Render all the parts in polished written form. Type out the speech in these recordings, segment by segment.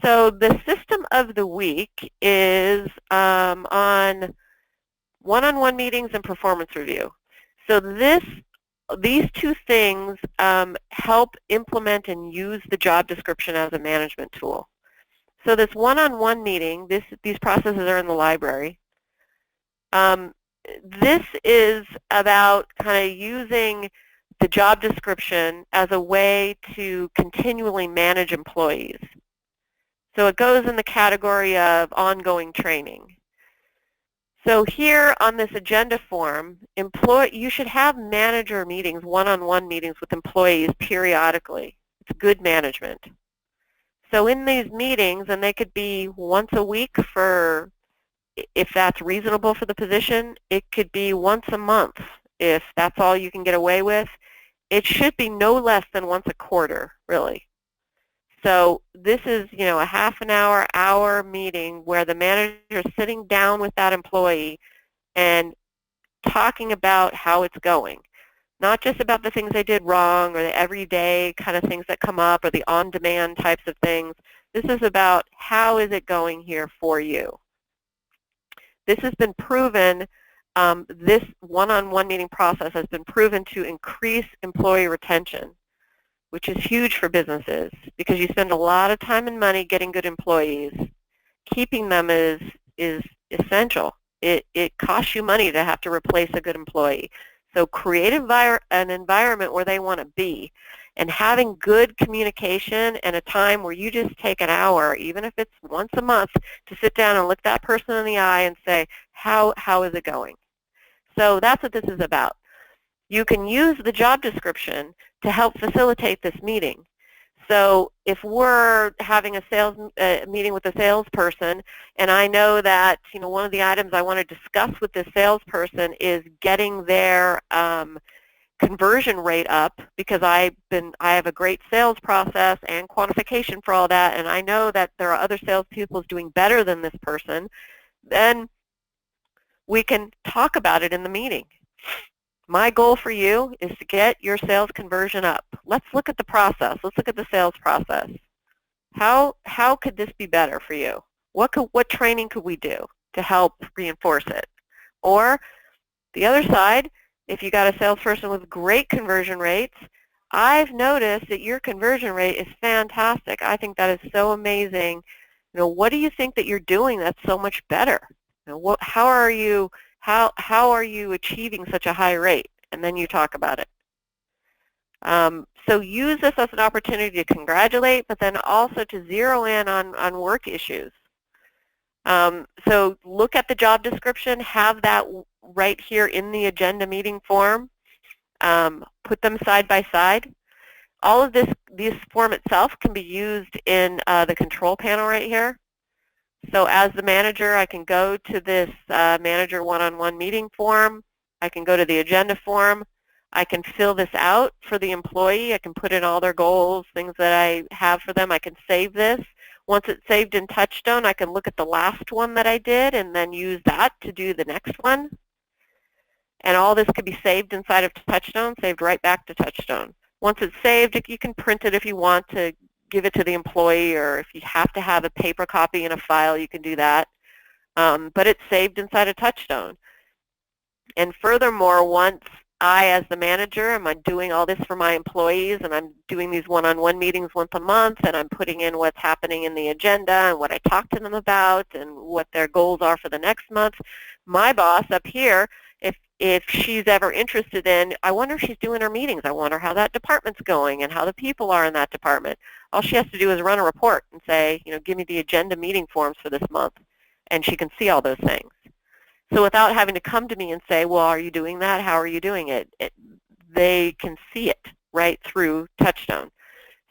So the system of the week is on one-on-one meetings and performance review. So these two things help implement and use the job description as a management tool. So this one-on-one meeting, these processes are in the library. This is about kind of using the job description as a way to continually manage employees. So it goes in the category of ongoing training. So here on this agenda form, you should have manager meetings, one-on-one meetings with employees periodically. It's good management. So in these meetings, and they could be once a week for, if that's reasonable for the position, it could be once a month if that's all you can get away with. It should be no less than once a quarter, really. So this is, a half an hour meeting where the manager is sitting down with that employee and talking about how it's going. Not just about the things they did wrong or the everyday kind of things that come up or the on-demand types of things. This is about how is it going here for you. This has been proven, this one-on-one meeting process has been proven to increase employee retention, which is huge for businesses because you spend a lot of time and money getting good employees. Keeping them is essential. It costs you money to have to replace a good employee. So create an environment where they want to be, and having good communication and a time where you just take an hour, even if it's once a month, to sit down and look that person in the eye and say, how is it going? So that's what this is about. You can use the job description to help facilitate this meeting. So if we're having a sales meeting with a salesperson, and I know that one of the items I want to discuss with this salesperson is getting their conversion rate up, because I have a great sales process and quantification for all that, and I know that there are other salespeople doing better than this person, then we can talk about it in the meeting. My goal for you is to get your sales conversion up. Let's look at the process. Let's look at the sales process. How could this be better for you? What training could we do to help reinforce it? Or the other side, if you got a salesperson with great conversion rates, I've noticed that your conversion rate is fantastic. I think that is so amazing. What do you think that you're doing that's so much better? How are you achieving such a high rate? And then you talk about it. So use this as an opportunity to congratulate, but then also to zero in on work issues. So look at the job description, have that right here in the agenda meeting form. Put them side by side. All of this form itself can be used in the control panel right here. So as the manager, I can go to this manager one-on-one meeting form. I can go to the agenda form. I can fill this out for the employee. I can put in all their goals, things that I have for them. I can save this. Once it's saved in TouchStone, I can look at the last one that I did and then use that to do the next one. And all this could be saved inside of TouchStone, saved right back to TouchStone. Once it's saved, you can print it if you want to give it to the employee, or if you have to have a paper copy in a file, you can do that. But it's saved inside of TouchStone. And furthermore, once I, as the manager, am doing all this for my employees, and I'm doing these one-on-one meetings once a month, and I'm putting in what's happening in the agenda and what I talk to them about and what their goals are for the next month, my boss up here, if she's ever interested in, I wonder if she's doing her meetings. I wonder how that department's going and how the people are in that department. All she has to do is run a report and say, give me the agenda meeting forms for this month, and she can see all those things. So without having to come to me and say, well, are you doing that? How are you doing it? They can see it right through TouchStone.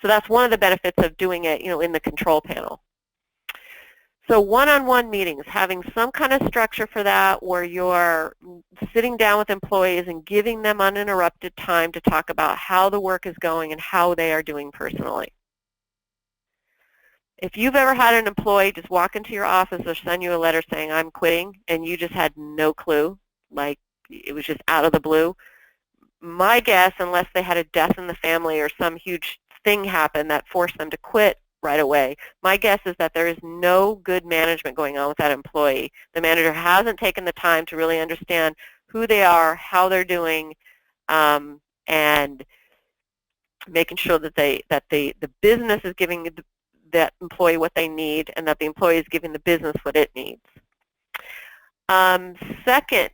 So that's one of the benefits of doing it, in the control panel. So one-on-one meetings, having some kind of structure for that where you're sitting down with employees and giving them uninterrupted time to talk about how the work is going and how they are doing personally. If you've ever had an employee just walk into your office or send you a letter saying, I'm quitting, and you just had no clue, like it was just out of the blue, my guess, unless they had a death in the family or some huge thing happened that forced them to quit right away. My guess is that there is no good management going on with that employee. The manager hasn't taken the time to really understand who they are, how they're doing, and making sure that the business is giving that employee what they need, and that the employee is giving the business what it needs. Second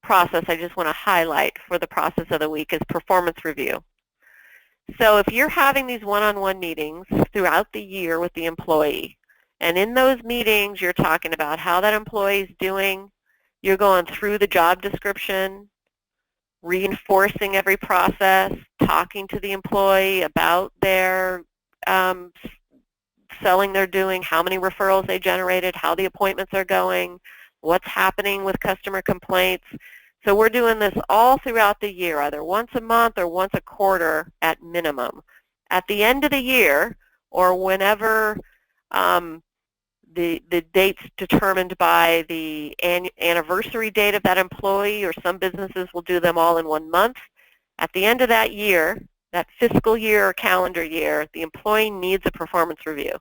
process I just want to highlight for the process of the week is performance review. So if you're having these one-on-one meetings throughout the year with the employee, and in those meetings you're talking about how that employee is doing, you're going through the job description, reinforcing every process, talking to the employee about their selling they're doing, how many referrals they generated, how the appointments are going, what's happening with customer complaints. So we're doing this all throughout the year, either once a month or once a quarter at minimum. At the end of the year, or whenever the date's determined by the anniversary date of that employee, or some businesses will do them all in 1 month. At the end of that year, that fiscal year or calendar year, the employee needs a performance review.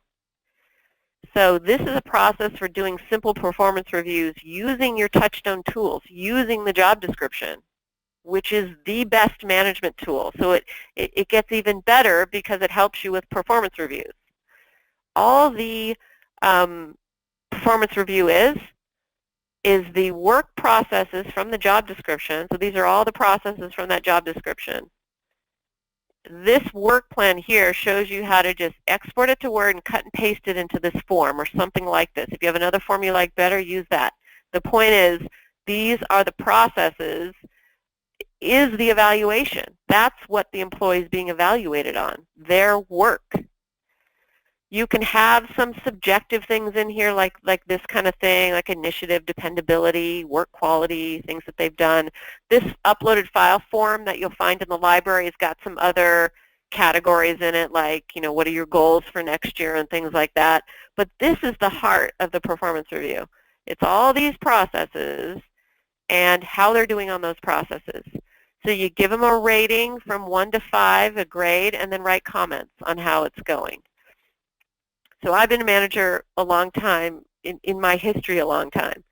So this is a process for doing simple performance reviews using your TouchStone tools, using the job description, which is the best management tool. So it gets even better because it helps you with performance reviews. All the performance review is the work processes from the job description. So these are all the processes from that job description. This work plan here shows you how to just export it to Word and cut and paste it into this form or something like this. If you have another form you like better, use that. The point is, these are the processes, is the evaluation. That's what the employee is being evaluated on, their work. You can have some subjective things in here like this kind of thing, like initiative, dependability, work quality, things that they've done. This uploaded file form that you'll find in the library has got some other categories in it, like, you know, what are your goals for next year and things like that. But this is the heart of the performance review. It's all these processes and how they're doing on those processes. So you give them a rating from 1 to 5, a grade, and then write comments on how it's going. So I've been a manager a long time, in my history a long time.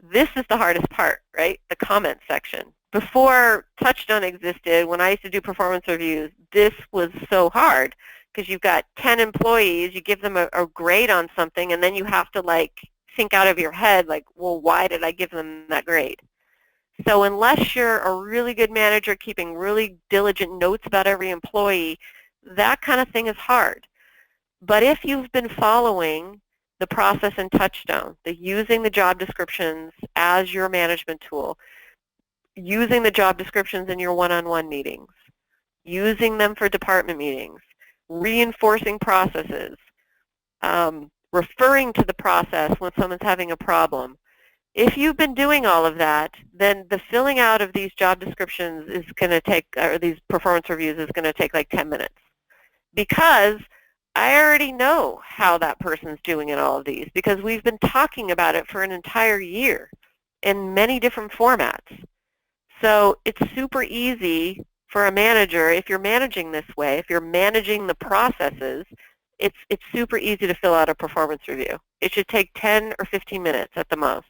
This is the hardest part, right? The comment section. Before TouchStone existed, when I used to do performance reviews, this was so hard because you've got 10 employees, you give them a grade on something, and then you have to like think out of your head like, well, why did I give them that grade? So unless you're a really good manager keeping really diligent notes about every employee, that kind of thing is hard. But if you've been following the process in TouchStone, using the job descriptions as your management tool, using the job descriptions in your one-on-one meetings, using them for department meetings, reinforcing processes, referring to the process when someone's having a problem. If you've been doing all of that, then the filling out of these job descriptions is going to take, or these performance reviews is going to take like 10 minutes. Because I already know how that person's doing in all of these because we've been talking about it for an entire year in many different formats. So it's super easy for a manager, if you're managing this way, if you're managing the processes, it's super easy to fill out a performance review. It should take 10 or 15 minutes at the most.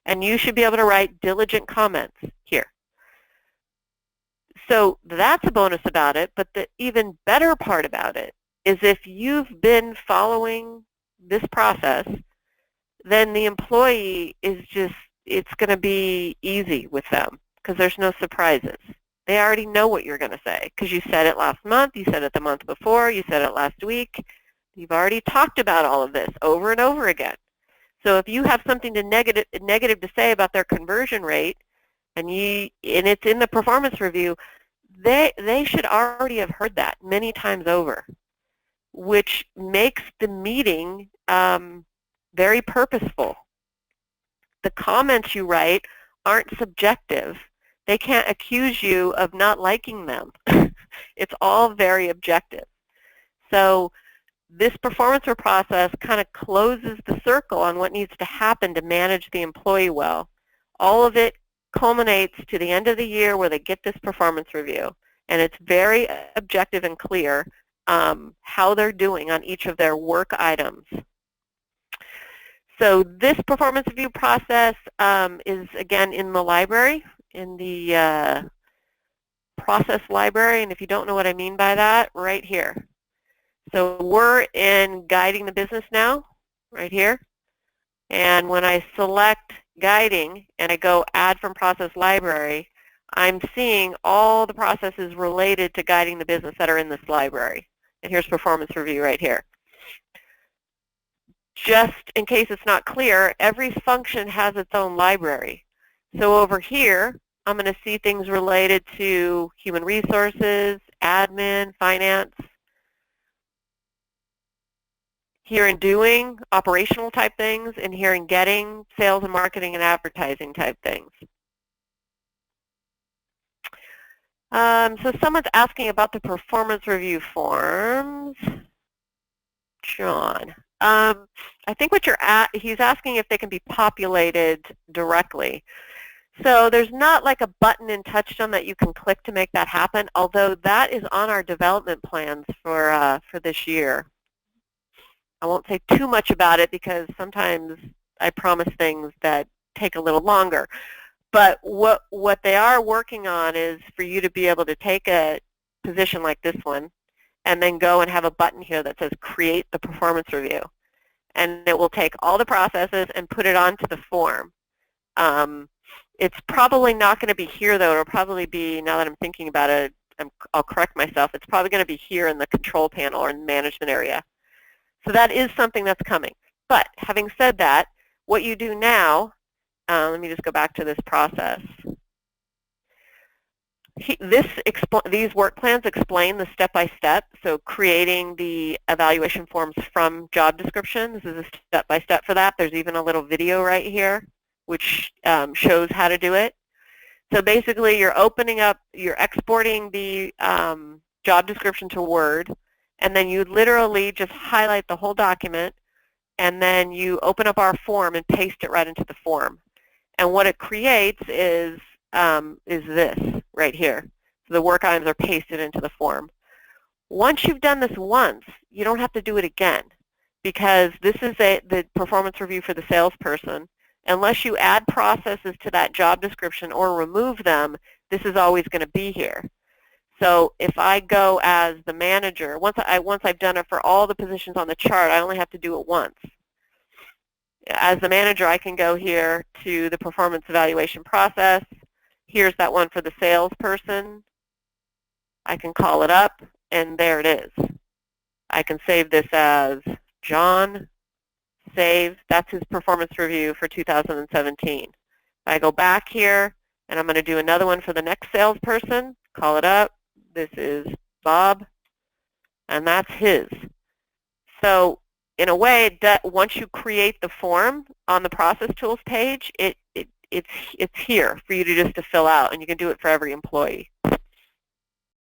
And you should be able to write diligent comments here. So that's a bonus about it, but the even better part about it is if you've been following this process, then the employee is just, it's going to be easy with them because there's no surprises. They already know what you're going to say because you said it last month, you said it the month before, you said it last week. You've already talked about all of this over and over again. So if you have something negative to say about their conversion rate and it's in the performance review, they should already have heard that many times over, which makes the meeting very purposeful. The comments you write aren't subjective. They can't accuse you of not liking them. It's all very objective. So this performance process kind of closes the circle on what needs to happen to manage the employee well. All of it culminates to the end of the year where they get this performance review. And it's very objective and clear how they're doing on each of their work items. So this performance review process is, again, in the library, in the process library. And if you don't know what I mean by that, right here. So we're in guiding the business now, right here. And when I select guiding and I go add from process library, I'm seeing all the processes related to guiding the business that are in this library. And here's performance review right here. Just in case it's not clear, every function has its own library. So over here, I'm going to see things related to human resources, admin, finance. Here in doing, operational type things, and here in getting, sales and marketing and advertising type things. So someone's asking about the performance review forms. John. I think what he's asking if they can be populated directly. So there's not like a button in TouchStone that you can click to make that happen, although that is on our development plans for this year. I won't say too much about it because sometimes I promise things that take a little longer. But what they are working on is for you to be able to take a position like this one and then go and have a button here that says create the performance review. And it will take all the processes and put it onto the form. It's probably not going to be here, though. It'll probably be, now that I'm thinking about it, I'll correct myself. It's probably going to be here in the control panel or in the management area. So that is something that's coming. But having said that, what you do now, let me just go back to this process. These work plans explain the step-by-step, so creating the evaluation forms from job description. This is a step-by-step for that. There's even a little video right here which shows how to do it. So basically you're opening up, you're exporting the job description to Word, and then you literally just highlight the whole document, and then you open up our form and paste it right into the form. And what it creates is this right here. So the work items are pasted into the form. Once you've done this once, you don't have to do it again, because this is the performance review for the salesperson. Unless you add processes to that job description or remove them, this is always going to be here. So if I go as the manager, once I've done it for all the positions on the chart, I only have to do it once. As the manager, I can go here to the performance evaluation process. Here's that one for the salesperson. I can call it up, and there it is. I can save this as John. Save. That's his performance review for 2017. I go back here, and I'm going to do another one for the next salesperson. Call it up. This is Bob, and that's his. So in a way, once you create the form on the Process Tools page, it's here for you to just fill out, and you can do it for every employee.